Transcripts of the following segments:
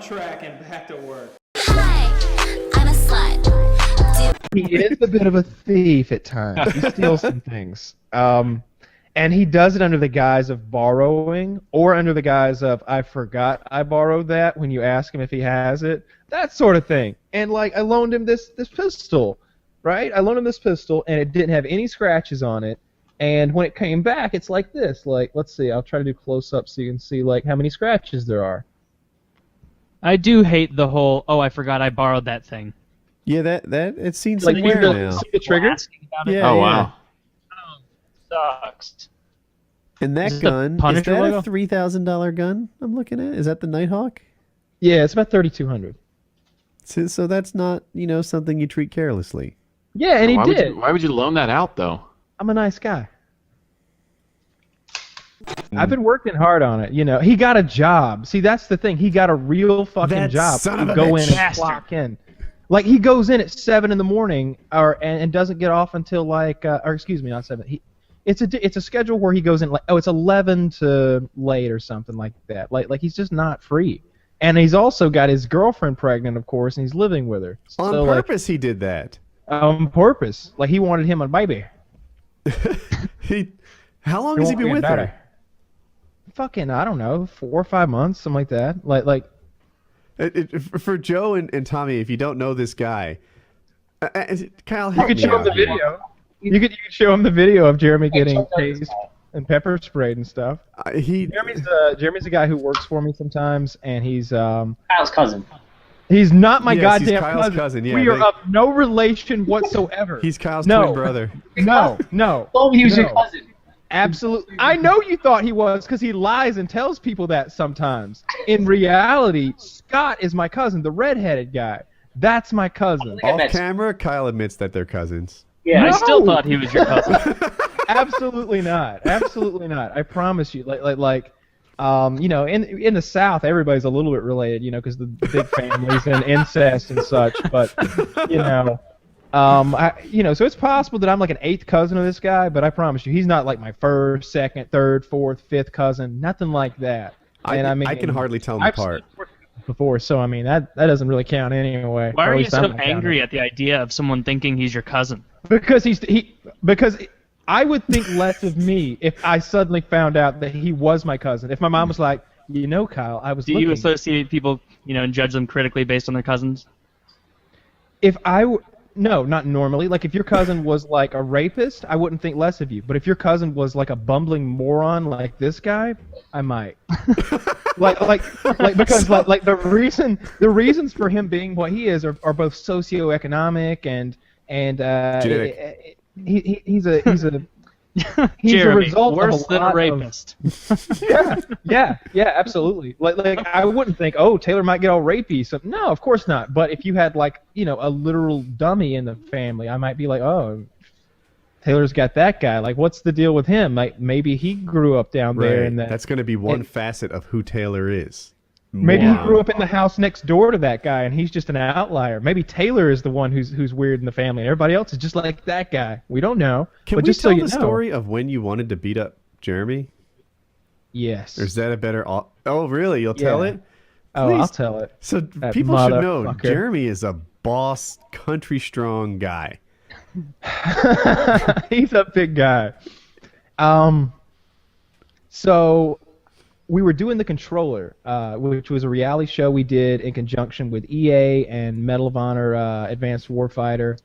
track and back to work. Hi, I'm a slut. He is a bit of a thief at times. He steals some things. And he does it under the guise of borrowing or under the guise of, I forgot I borrowed that when you ask him if he has it. That sort of thing. And, like, I loaned him this pistol, right? I loaned him this pistol, and it didn't have any scratches on it. And when it came back, it's like this. Like, let's see. I'll try to do close-up so you can see, like, how many scratches there are. I do hate the whole, oh, I forgot I borrowed that thing. Yeah, that it's seen Like, somewhere now. see the trigger? Yeah, Oh, yeah. wow. Sucks. And that Is it the gun, is Punisher that logo? a $3,000 gun I'm looking at? Is that the Nighthawk? Yeah, it's about $3,200. So that's not, something you treat carelessly. Yeah, and he did. Why would you loan that out, though? I'm a nice guy. I've been working hard on it. He got a job. See, that's the thing. He got a real fucking That job. son of a go bitch. in and Bastard. clock in. Like, he goes in at 7 in the morning, and doesn't get off until or excuse me, not 7. It's a schedule where he goes in it's 11 to late or something like that. Like he's just not free. And he's also got his girlfriend pregnant, of course, and he's living with her. On So, purpose, he did that. On purpose. Like, he wanted him a baby. How long has he been with her? Fucking, I don't know, 4 or 5 months, something like that. Like. For Joe and Tommy, if you don't know this guy, Kyle, help You could me show him out the here. video. You could show him the video of Jeremy getting tased and pepper sprayed and stuff. Jeremy's the guy who works for me sometimes, and he's Kyle's cousin. he's not my Yes, he's goddamn Kyle's cousin, yeah, we are they- of no relation whatsoever. He's Kyle's No. twin brother. No. Told me he was your No. cousin. Absolutely. I know you thought he was because he lies and tells people that sometimes. In reality, Scott is my cousin, the redheaded guy. That's my cousin. I Off bet- camera, Kyle admits that they're cousins. Yeah, I No. still thought he was your cousin. Absolutely not. Absolutely not. I promise you. In the South, everybody's a little bit related, because the big families and incest and such. But so it's possible that I'm like an 8th cousin of this guy. But I promise you, he's not like my 1st, 2nd, 3rd, 4th, 5th cousin. Nothing like that. And I can hardly tell them I've apart. seen him before, so I mean that doesn't really count anyway. Why Or are at you least I'm so not counting. angry at the idea of someone thinking he's your cousin? Because because I would think less of me if I suddenly found out that he was my cousin. If my mom was like, Kyle, I was Do looking. you associate people, and judge them critically based on their cousins? No, not normally. Like, if your cousin was like a rapist, I wouldn't think less of you. But if your cousin was like a bumbling moron like this guy, I might. Because the reasons for him being what he is are both socioeconomic and Genetic. He's a Jeremy, result worse of a than a lot of- rapist. yeah, absolutely. Like I wouldn't think, oh, Taylor might get all rapey. So no, of course not. But if you had a literal dummy in the family, I might be like, oh, Taylor's got that guy. Like, what's the deal with him? Like, maybe he grew up down there, Right. and That's going to be one facet of who Taylor is. maybe he Moron. grew up in the house next door to that guy, and he's just an outlier. Maybe Taylor is the one who's weird in the family, and everybody else is just like that guy. We don't know. Can but we just tell so you the know, story of when you wanted to beat up Jeremy? Yes. Or is that a better... Oh, really? You'll tell Yeah. it? Oh, Please. I'll tell it. So That people should know motherfucker. Jeremy is a boss, country-strong guy. He's a big guy. So we were doing The Controller, which was a reality show we did in conjunction with EA and Medal of Honor Advanced Warfighter.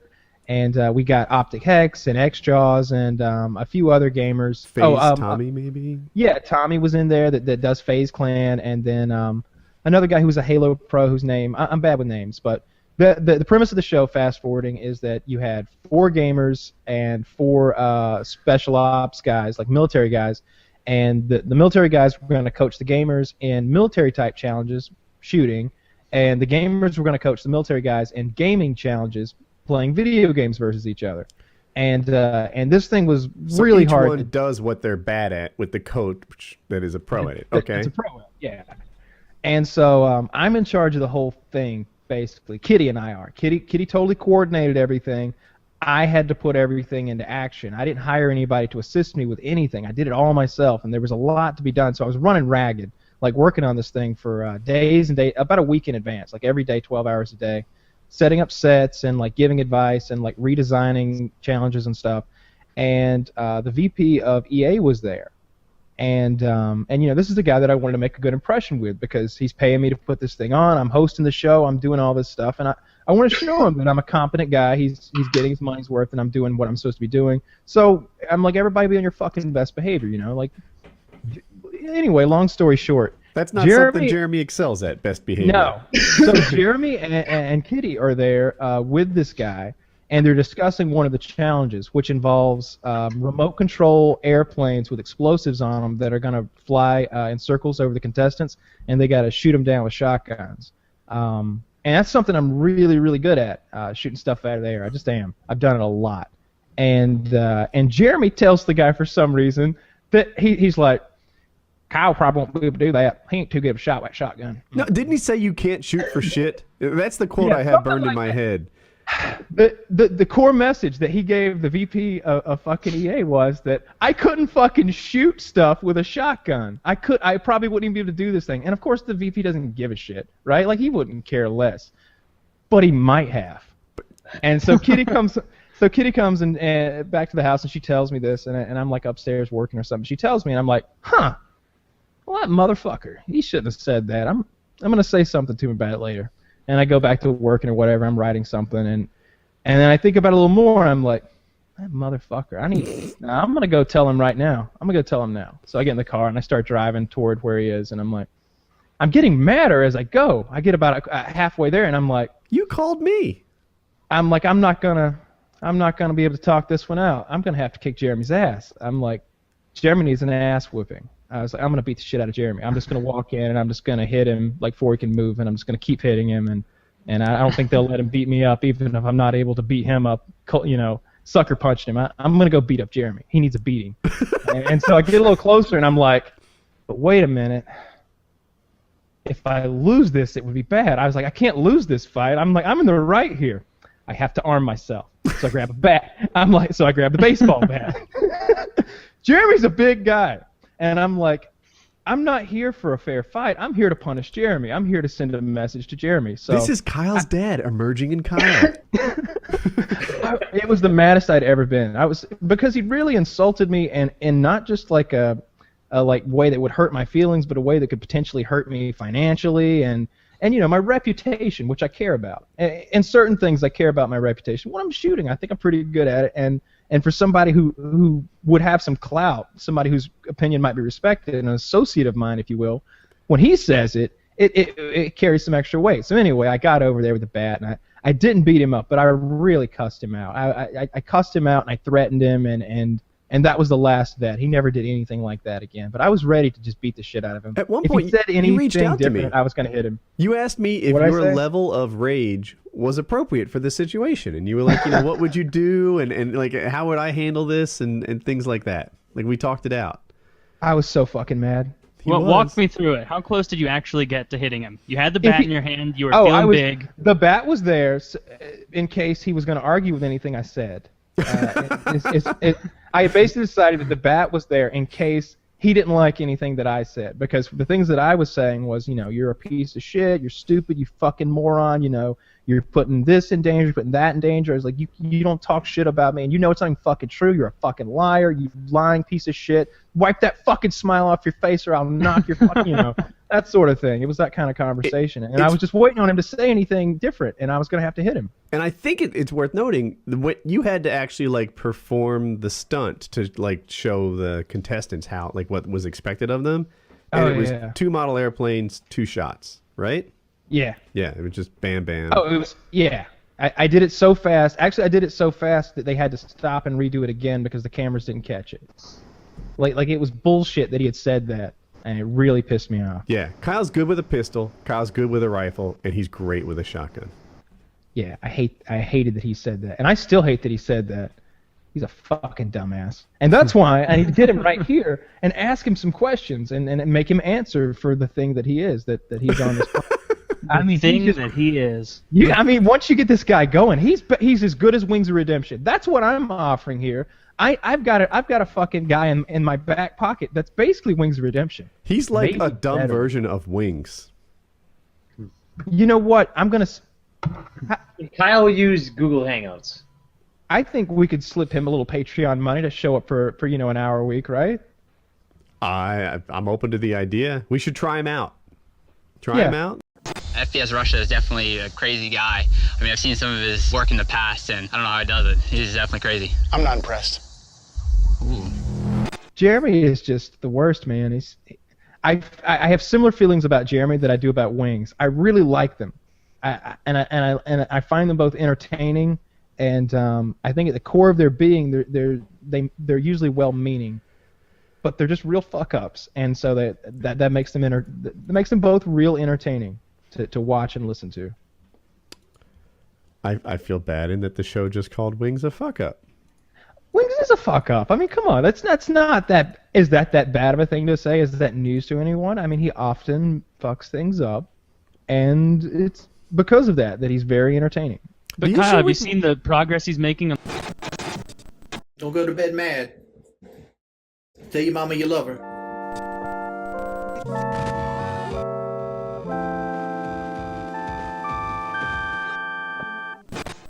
And we got Optic Hex and X-Jaws and a few other gamers. FaZe Tommy, maybe? Yeah, Tommy was in there that does FaZe Clan, and then another guy who was a Halo pro whose name I'm bad with names, but the premise of the show, fast forwarding, is that you had 4 gamers and 4 special ops guys, like military guys, and the military guys were going to coach the gamers in military type challenges, shooting, and the gamers were going to coach the military guys in gaming challenges, playing video games versus each other. And this thing was So really each hard. one does what they're bad at with the coach that is a pro at it. That- Okay. It's a pro, yeah. And so I'm in charge of the whole thing, basically. Kitty and I are. Kitty totally coordinated everything. I had to put everything into action. I didn't hire anybody to assist me with anything. I did it all myself, and there was a lot to be done, so I was running ragged. like working on this thing for days and days, about a week in advance, like every day, 12 hours a day, setting up sets and like giving advice and like redesigning challenges and stuff. And the VP of EA was there. And you know, this is the guy that I wanted to make a good impression with because he's paying me to put this thing on. I'm hosting the show. I'm doing all this stuff, and I want to show him that I'm a competent guy. He's getting his money's worth, and I'm doing what I'm supposed to be doing. So I'm like, everybody be on your fucking best behavior, you know. Like, anyway, long story short, That's not something Jeremy excels at, best behavior. no. So Jeremy and Kitty are there with this guy, and they're discussing one of the challenges, which involves remote control airplanes with explosives on them that are going to fly in circles over the contestants, and they got to shoot them down with shotguns. And that's something I'm really, really good at, shooting stuff out of the air. I just am. I've done it a lot. And Jeremy tells the guy for some reason that he's like, Kyle probably won't be able to do that. He ain't too good of a shot with a shotgun. No, didn't he say you can't shoot for shit? That's the quote I had burned in my head. The core message that he gave the VP of fucking EA was that I couldn't fucking shoot stuff with a shotgun. I probably wouldn't even be able to do this thing. And of course the VP doesn't give a shit, right? Like he wouldn't care less. But he might have. And so Kitty comes and back to the house and she tells me this and I'm like upstairs working or something. She tells me and I'm like, huh. Well, that motherfucker. He shouldn't have said that. I'm gonna say something to him about it later. And I go back to working or whatever. I'm writing something, and then I think about it a little more. And I'm like, that motherfucker. I'm gonna go tell him right now. I'm gonna go tell him now. So I get in the car and I start driving toward where he is, and I'm like, I'm getting madder as I go. I get about halfway there, and I'm like, you called me. I'm like, I'm not gonna be able to talk this one out. I'm gonna have to kick Jeremy's ass. I'm like, Jeremy needs an ass whooping. I was like, I'm going to beat the shit out of Jeremy. I'm just going to walk in and I'm just going to hit him like before he can move, and I'm just going to keep hitting him, and I don't think they'll let him beat me up even if I'm not able to beat him up, you know, sucker punched him. I'm going to go beat up Jeremy. He needs a beating. and so I get a little closer and I'm like, but wait a minute. If I lose this, it would be bad. I was like, I can't lose this fight. I'm like, I'm in the right here. I have to arm myself. So I grab a bat. So I grab the baseball bat. Jeremy's a big guy. And I'm like, I'm not here for a fair fight. I'm here to punish Jeremy. I'm here to send a message to Jeremy. So this is Kyle's dad emerging in Kyle. It was the maddest I'd ever been. Because he really insulted me, and not just like a way that would hurt my feelings, but a way that could potentially hurt me financially and you know, my reputation, which I care about. And certain things I care about my reputation. When I'm shooting, I think I'm pretty good at it. And for somebody who would have some clout, somebody whose opinion might be respected, an associate of mine, if you will, when he says it carries some extra weight. So anyway, I got over there with the bat, and I didn't beat him up, but I really cussed him out. I cussed him out, and I threatened him, and that was the last of that. He never did anything like that again. But I was ready to just beat the shit out of him. At one if point, he said anything you reached out to me. different, I was going to hit him. You asked me if your level of rage was appropriate for the situation, and you were like, you know, what would you do, and like, how would I handle this, and things like that. Like, we talked it out. I was so fucking mad. Well, walk me through it. How close did you actually get to hitting him? You had the bat in your hand. You were feeling big. The bat was there in case he was going to argue with anything I said. I basically decided that the bat was there in case he didn't like anything that I said, because the things that I was saying was, you know, you're a piece of shit, you're stupid, you fucking moron, you know, you're putting this in danger, putting that in danger. I was like, you don't talk shit about me, and you know it's not even fucking true. You're a fucking liar, you lying piece of shit. Wipe that fucking smile off your face, or I'll knock your fucking, you know, that sort of thing. It was that kind of conversation, and I was just waiting on him to say anything different, and I was gonna have to hit him. And I think it's worth noting what you had to actually like perform the stunt to like show the contestants how like what was expected of them. And it was 2 model airplanes, 2 shots, right? Yeah. Yeah, it was just bam, bam. Oh, it was, yeah. I did it so fast. Actually, I did it so fast that they had to stop and redo it again because the cameras didn't catch it. Like it was bullshit that he had said that, and it really pissed me off. Yeah, Kyle's good with a pistol, Kyle's good with a rifle, and he's great with a shotgun. Yeah, I hated that he said that, and I still hate that he said that. He's a fucking dumbass. And that's why I need to get him right here and ask him some questions and make him answer for the thing that he is, that he's on this I mean, that he is. I mean, once you get this guy going, he's as good as Wings of Redemption. That's what I'm offering here. I've got a fucking guy in my back pocket that's basically Wings of Redemption. He's like Maybe a dumb better. version of Wings. You know what? Kyle used Google Hangouts. I think we could slip him a little Patreon money to show up for an hour a week, right? I'm open to the idea. We should try him out. Try him out. FPS Russia is definitely a crazy guy. I mean, I've seen some of his work in the past, and I don't know how he does it. He's definitely crazy. I'm not impressed. Ooh. Jeremy is just the worst, man. I have similar feelings about Jeremy that I do about Wings. I really like them, and I find them both entertaining, and I think at the core of their being, they're usually well-meaning, but they're just real fuck-ups, and so that makes them that makes them both real entertaining to watch and listen to. I feel bad in that the show just called Wings a fuck-up. Wings is a fuck-up. I mean, come on. Is that bad of a thing to say? Is that news to anyone? I mean, he often fucks things up, and it's because of that he's very entertaining. But Kyle, have you seen the progress he's making? Don't go to bed mad. Tell your mama you love her.